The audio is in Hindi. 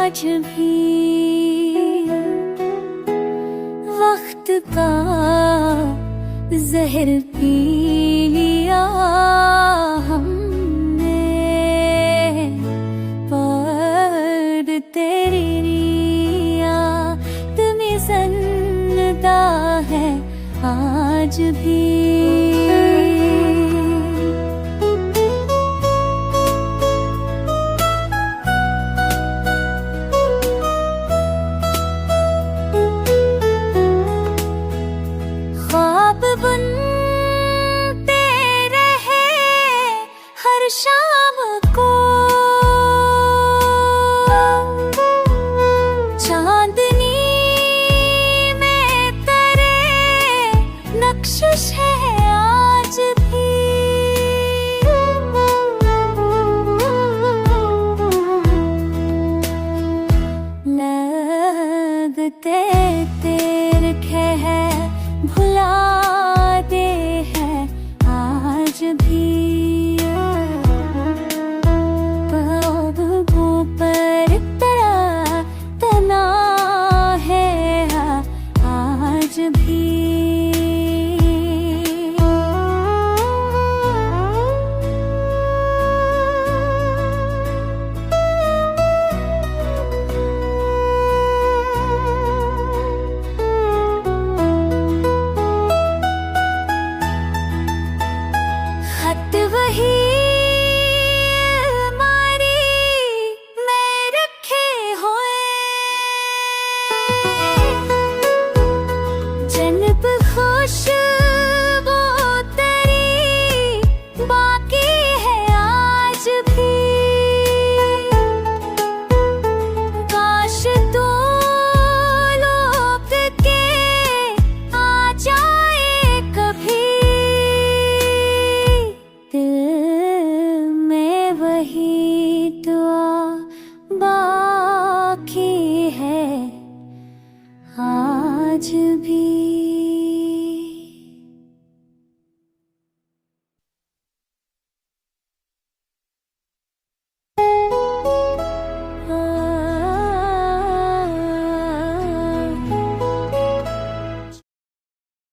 आज भी वक्त का जहर पी लिया हमने, पर तेरी याद में जिंदा है आज भी। बुनते रहे हर शाम को चांदनी में तेरे नक्शिश है आज भी। लगते तेरे है भुला आज भी पलकों पर तेरा तना है आज भी। वही मारी में रखे हुए जन्नत खुशबू तेरी बाकी है आज भी। काश तू लौट के आ जाए कभी, वही दुआ बाकी है आज भी।